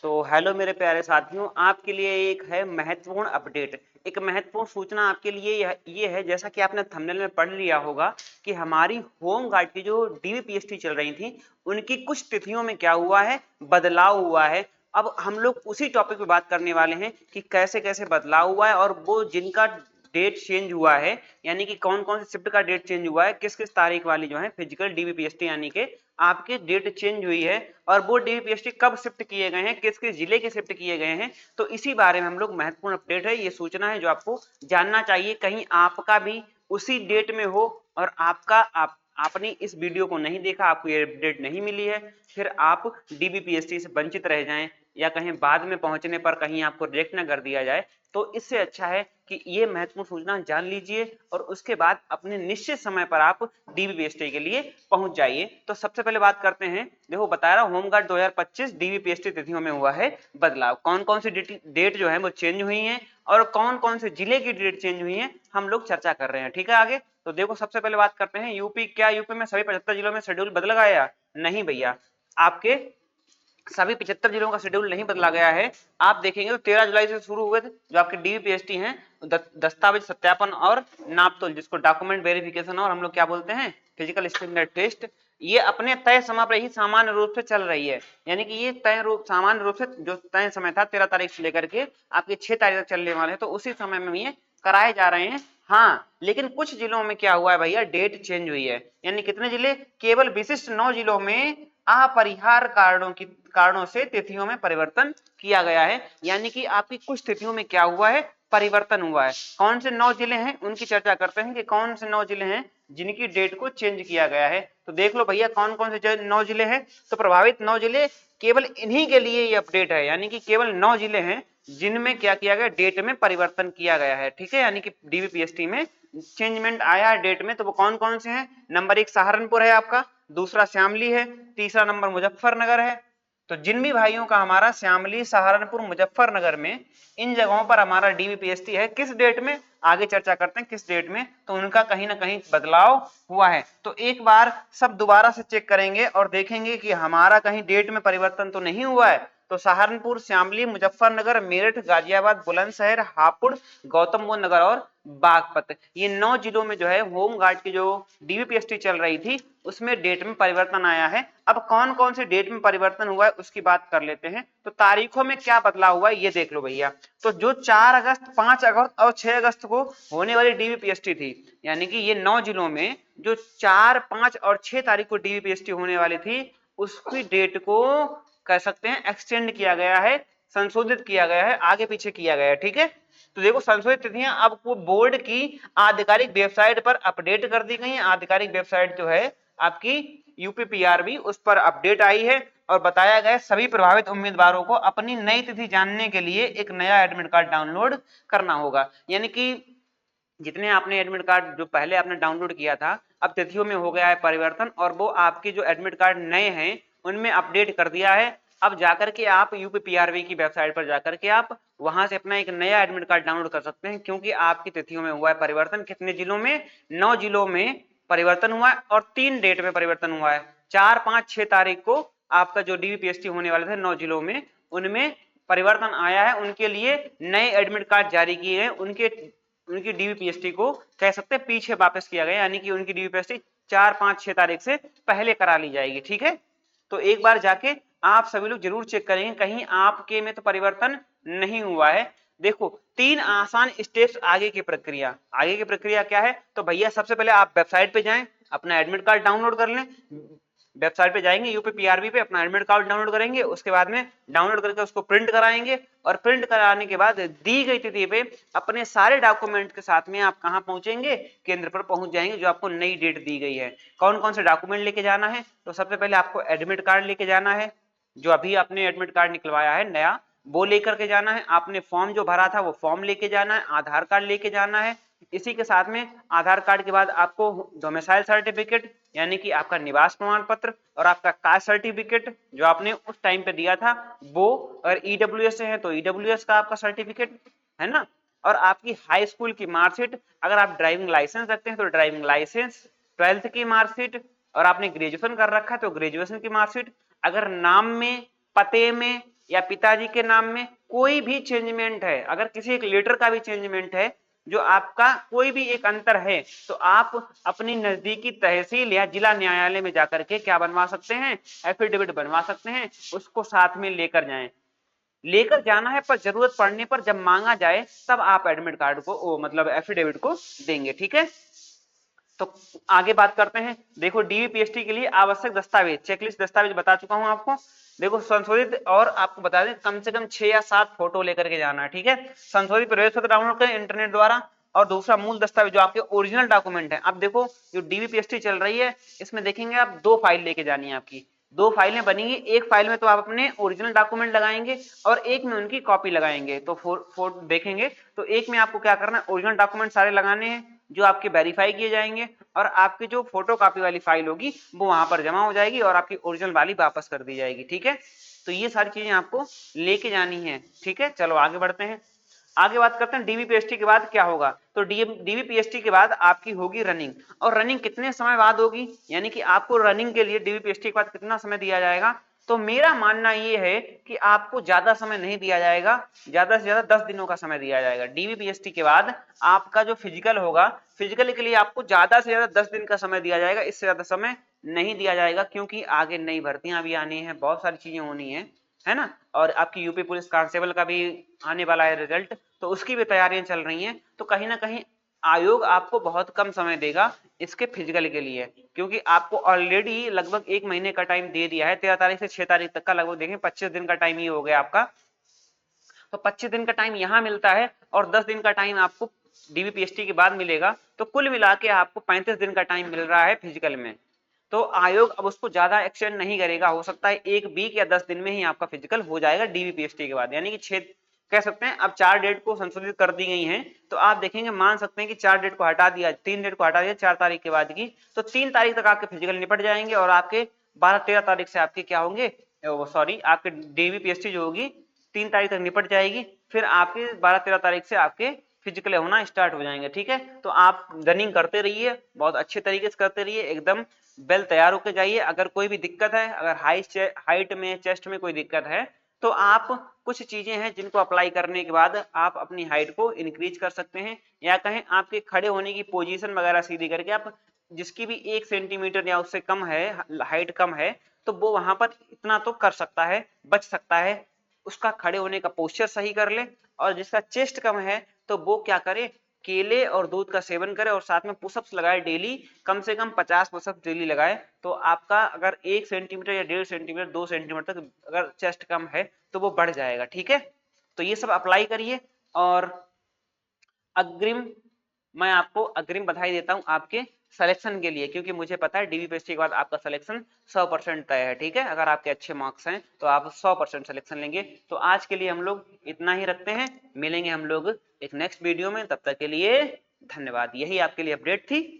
तो हेलो मेरे प्यारे साथियों, आपके लिए एक है महत्वपूर्ण अपडेट। एक महत्वपूर्ण सूचना आपके लिए ये है, जैसा कि आपने थंबनेल में पढ़ लिया होगा कि हमारी होम गार्ड की जो डीवीपीएसटी चल रही थी, उनकी कुछ तिथियों में क्या हुआ है, बदलाव हुआ है। अब हम लोग उसी टॉपिक पे बात करने वाले हैं कि कैसे कैसे बदलाव हुआ है और वो जिनका डेट चेंज हुआ है, यानी कि कौन कौन से शिफ्ट का डेट चेंज हुआ है, किस किस तारीख वाली जो है फिजिकल डीवीपीएसटी यानी कि आपके डेट चेंज हुई है, और वो डीवीपीएसटी कब शिफ्ट किए गए हैं, किस किस जिले के शिफ्ट किए गए हैं। तो इसी बारे में हम लोग महत्वपूर्ण अपडेट है, ये सूचना है जो आपको जानना चाहिए। कहीं आपका भी उसी डेट में हो और आपने इस वीडियो को नहीं देखा, आपको ये अपडेट नहीं मिली है, फिर आप डीबीपीएसटी से वंचित रह जाएं या कहीं बाद में पहुंचने पर कहीं आपको रिजेक्ट ना कर दिया जाए। तो इससे अच्छा है कि ये महत्वपूर्ण सूचना जान लीजिए और उसके बाद अपने निश्चित समय पर आप डीबीपीएसटी के लिए पहुंच जाइए। तो सबसे पहले बात करते हैं, देखो बता रहा हूं होमगार्ड 2025 डीबीपीएसटी तिथियों में हुआ है बदलाव। कौन कौन सी डेट जो है वो चेंज हुई है और कौन कौन से जिले की डेट चेंज हुई है, हम लोग चर्चा कर रहे हैं। ठीक है, आगे तो देखो सबसे पहले बात करते हैं यूपी। क्या यूपी में सभी 75 जिलों में शेड्यूल बदल गया? नहीं भैया, आपके सभी 75 जिलों का शेड्यूल नहीं बदला गया है। आप देखेंगे तो 13 जुलाई से शुरू हुए थे जो आपके डीवीपीएसटी हैं, दस्तावेज सत्यापन और नापतोल, जिसको डॉक्यूमेंट वेरिफिकेशन और हम लोग क्या बोलते हैं, फिजिकल स्टैंडर्ड टेस्ट, ये अपने तय समय पर ही सामान्य रूप से चल रही है। यानी कि ये सामान्य रूप से जो तय समय था 13 तारीख से लेकर के आपके 6 तारीख तक चलने वाले हैं, तो उसी समय में ये कराए जा रहे हैं। हाँ, लेकिन कुछ जिलों में क्या हुआ है भैया, डेट चेंज हुई है। यानी कितने जिले? केवल विशिष्ट 9 जिलों में अपरिहार्य कारणों से तिथियों में परिवर्तन किया गया है। यानी कि आपकी कुछ तिथियों में क्या हुआ है, परिवर्तन हुआ है। कौन से 9 जिले हैं उनकी चर्चा करते हैं कि कौन से 9 जिले हैं जिनकी डेट को चेंज किया गया है। तो देख लो भैया कौन कौन से 9 जिले हैं। तो प्रभावित 9 जिले, केवल इन्हीं के लिए ये अपडेट है, यानी कि केवल 9 जिले हैं जिनमें क्या किया गया, डेट में परिवर्तन किया गया है। ठीक है, यानी कि डीवीपीएसटी में चेंजमेंट आया है डेट में। तो वो कौन कौन से हैं? नंबर 1 सहारनपुर है आपका, दूसरा श्यामली है, तीसरा नंबर मुजफ्फरनगर है। तो जिन भी भाइयों का हमारा श्यामली, सहारनपुर, मुजफ्फरनगर में इन जगहों पर हमारा डीवीपीएसटी है, किस डेट में, आगे चर्चा करते हैं किस डेट में, तो उनका कहीं ना कहीं बदलाव हुआ है। तो एक बार सब दोबारा से चेक करेंगे और देखेंगे कि हमारा कहीं डेट में परिवर्तन तो नहीं हुआ है। तो सहारनपुर, श्यामली, मुजफ्फरनगर, मेरठ, गाजियाबाद, बुलंदशहर, हापुड़, गौतम बुद्ध नगर और बागपत, ये 9 जिलों में जो है होम गार्ड की जो डीवीपीएसटी चल रही थी उसमें डेट में परिवर्तन आया है। अब कौन कौन से डेट में परिवर्तन हुआ है उसकी बात कर लेते हैं। तो तारीखों में क्या बदलाव हुआ है ये देख लो भैया। तो जो 4 अगस्त, 5 अगस्त और 6 अगस्त को होने वाली डीवीपीएसटी थी, यानी कि ये 9 जिलों में जो 4, 5 और 6 तारीख को डीवीपीएसटी होने वाली थी, उसकी डेट को कह सकते हैं एक्सटेंड किया गया है, संशोधित किया गया है, आगे पीछे किया गया है। ठीक है, तो देखो संशोधित तिथियां अब वो बोर्ड की आधिकारिक वेबसाइट पर अपडेट कर दी गई है। आधिकारिक वेबसाइट जो है आपकी यूपीपीआरबी, उस पर अपडेट आई है और बताया गया सभी प्रभावित उम्मीदवारों को अपनी नई तिथि जानने के लिए एक नया एडमिट कार्ड डाउनलोड करना होगा। यानी कि जितने आपने एडमिट कार्ड जो पहले आपने डाउनलोड किया था, अब तिथियों में हो गया है परिवर्तन और वो आपके जो एडमिट कार्ड नए हैं उनमें अपडेट कर दिया है। अब जाकर के आप यूपीपीआरबी की वेबसाइट पर जाकर के आप वहां से अपना एक नया एडमिट कार्ड डाउनलोड कर सकते हैं, क्योंकि आपकी तिथियों में हुआ है परिवर्तन। कितने जिलों में? 9 जिलों में परिवर्तन हुआ है और 3 डेट में परिवर्तन हुआ है। 4, 5, 6 तारीख को आपका जो डीवीपीएसटी होने वाले थे 9 जिलों में, उनमें परिवर्तन आया है। उनके लिए नए एडमिट कार्ड जारी किए हैं, उनकी डीवीपीएसटी को कह सकते हैं पीछे वापस किया गया, यानी कि उनकी डीवीपीएसटी 4, 5, 6 तारीख से पहले करा ली जाएगी। ठीक है, तो एक बार जाके आप सभी लोग जरूर चेक करेंगे कहीं आपके में तो परिवर्तन नहीं हुआ है। देखो 3 आसान स्टेप्स आगे की प्रक्रिया क्या है? तो भैया सबसे पहले आप वेबसाइट पे जाएं, अपना एडमिट कार्ड डाउनलोड कर लें। वेबसाइट पे जाएंगे, यूपीपीआरबी पे अपना एडमिट कार्ड डाउनलोड करेंगे, उसके बाद में डाउनलोड करके उसको प्रिंट कराएंगे और प्रिंट कराने के बाद दी गई तिथि पे अपने सारे डॉक्यूमेंट के साथ में आप कहां पहुंचेंगे? केंद्र पर पहुंच जाएंगे जो आपको नई डेट दी गई है। कौन कौन से डॉक्यूमेंट लेके जाना है? तो सबसे पहले आपको एडमिट कार्ड लेके जाना है, जो अभी आपने एडमिट कार्ड निकलवाया है नया, वो लेकर के जाना है। आपने फॉर्म जो भरा था वो फॉर्म लेके जाना है, आधार कार्ड लेके जाना है। इसी के साथ में आधार कार्ड के बाद आपको डोमिसाइल सर्टिफिकेट यानी कि आपका निवास प्रमाण पत्र और आपका कास्ट सर्टिफिकेट जो आपने उस टाइम पे दिया था वो, अगर ईडब्ल्यूएस से है तो ईडब्ल्यूएस का आपका सर्टिफिकेट है ना, और आपकी हाई स्कूल की मार्कशीट, अगर आप ड्राइविंग लाइसेंस रखते हैं तो ड्राइविंग लाइसेंस, 12th की मार्कशीट, और आपने ग्रेजुएशन कर रखा है तो ग्रेजुएशन की मार्कशीट। अगर नाम में, पते में या पिताजी के नाम में कोई भी चेंजमेंट है, अगर किसी एक लेटर का भी चेंजमेंट है, जो आपका कोई भी एक अंतर है, तो आप अपनी नजदीकी तहसील या जिला न्यायालय में जाकर के क्या बनवा सकते हैं, एफिडेविट बनवा सकते हैं। उसको साथ में लेकर जाएं, लेकर जाना है, पर जरूरत पड़ने पर जब मांगा जाए तब आप एडमिट कार्ड को मतलब एफिडेविट को देंगे। ठीक है, तो आगे बात करते हैं। देखो डीवीपीएसटी के लिए आवश्यक दस्तावेज, चेकलिस्ट दस्तावेज बता चुका हूं आपको। देखो संशोधित, और आपको बता दें कम से कम 6 या 7 फोटो लेकर के जाना है। ठीक है, संशोधित प्रवेश पत्र डाउनलोड करें इंटरनेट द्वारा, और दूसरा मूल दस्तावेज जो आपके ओरिजिनल डॉक्यूमेंट है। अब देखो जो डीवीपीएसटी चल रही है, इसमें देखेंगे आप 2 फाइल लेके जानी है आपकी, 2 फाइलें बनेंगी। एक फाइल में तो आप अपने ओरिजिनल डॉक्यूमेंट लगाएंगे और एक में उनकी कॉपी लगाएंगे। तो फोटो देखेंगे तो एक में आपको क्या करना है, ओरिजिनल डॉक्यूमेंट सारे लगाने हैं जो आपके वेरीफाई किए जाएंगे, और आपकी जो फोटो कॉपी वाली फाइल होगी वो वहां पर जमा हो जाएगी और आपकी ओरिजिनल वाली वापस कर दी जाएगी। ठीक है, तो ये सारी चीजें आपको लेके जानी है। ठीक है, चलो आगे बढ़ते हैं। आगे बात करते हैं डीवीपीएसटी के बाद क्या होगा। तो डीवीपीएसटी के बाद आपकी होगी रनिंग, और रनिंग कितने समय बाद होगी, यानी कि आपको रनिंग के लिए डीवीपीएसटी के बाद कितना समय दिया जाएगा। तो मेरा मानना ये है कि आपको ज्यादा समय नहीं दिया जाएगा, ज्यादा से ज्यादा 10 दिनों का समय दिया जाएगा। डीवीपीएसटी के बाद आपका जो फिजिकल होगा, फिजिकल के लिए आपको ज्यादा से ज्यादा 10 दिन का समय दिया जाएगा, इससे ज्यादा समय नहीं दिया जाएगा, क्योंकि आगे नई भर्तियां भी आनी है, बहुत सारी चीजें होनी है ना, और आपकी यूपी पुलिस कांस्टेबल का भी आने वाला है रिजल्ट, तो उसकी भी तैयारियां चल रही हैं। तो कहीं ना कहीं आयोग आपको बहुत कम समय देगा इसके फिजिकल के लिए, क्योंकि आपको ऑलरेडी लगभग 1 महीने का टाइम दे दिया है, 13 तारीख से 6 तारीख तक का, लगभग देखें 25 दिन का टाइम ही हो गया आपका। तो 25 दिन का टाइम यहाँ मिलता है और 10 दिन का टाइम आपको डीवीपीएसटी के बाद मिलेगा, तो कुल मिला के आपको 35 दिन का टाइम मिल रहा है फिजिकल में। तो आयोग अब उसको ज्यादा एक्सटेंड नहीं करेगा, हो सकता है 1 वीक या 10 दिन में ही आपका फिजिकल हो जाएगा डीवीपीएसटी के बाद, यानी कि 6 कह सकते हैं। अब 4 डेट को संशोधित कर दी गई हैं, तो आप देखेंगे मान सकते हैं कि 4 डेट को हटा दिया, 3 डेट को हटा दिया 4 तारीख के बाद की, तो 3 तारीख तक आपके फिजिकल निपट जाएंगे, और आपके 12-13 तारीख से आपके क्या होंगे, सॉरी आपके डीवीपीएसटी जो होगी 3 तारीख तक निपट जाएगी, फिर आपके 12-13 तारीख से आपके फिजिकल होना स्टार्ट हो जाएंगे। ठीक है, तो आप रनिंग करते रहिए, बहुत अच्छे तरीके से करते रहिए, एकदम वेल तैयार होकर जाइए। अगर कोई भी दिक्कत है, अगर हाइट में, चेस्ट में कोई दिक्कत है, तो आप कुछ चीजें हैं जिनको अप्लाई करने के बाद आप अपनी हाइट को इंक्रीज कर सकते हैं, या कहें आपके खड़े होने की पोजीशन वगैरह सीधी करके आप, जिसकी भी 1 सेंटीमीटर या उससे कम है, हाइट कम है, तो वो वहां पर इतना तो कर सकता है, बच सकता है, उसका खड़े होने का पोस्चर सही कर ले। और जिसका चेस्ट कम है तो वो क्या करे, केले और दूध का सेवन करे, और साथ में पुशअप्स लगाए डेली, कम से कम 50 पुशअप्स डेली लगाए। तो आपका अगर 1 सेंटीमीटर या 1.5 सेंटीमीटर 2 सेंटीमीटर तक अगर चेस्ट कम है तो वो बढ़ जाएगा। ठीक है, तो ये सब अप्लाई करिए। और अग्रिम, मैं आपको अग्रिम बधाई देता हूं आपके सिलेक्शन के लिए, क्योंकि मुझे पता है डीवीपीएसटी के बाद आपका सिलेक्शन 100% तय है। ठीक है, अगर आपके अच्छे मार्क्स हैं तो आप 100% सिलेक्शन लेंगे। तो आज के लिए हम लोग इतना ही रखते हैं, मिलेंगे हम लोग एक नेक्स्ट वीडियो में, तब तक के लिए धन्यवाद। यही आपके लिए अपडेट थी।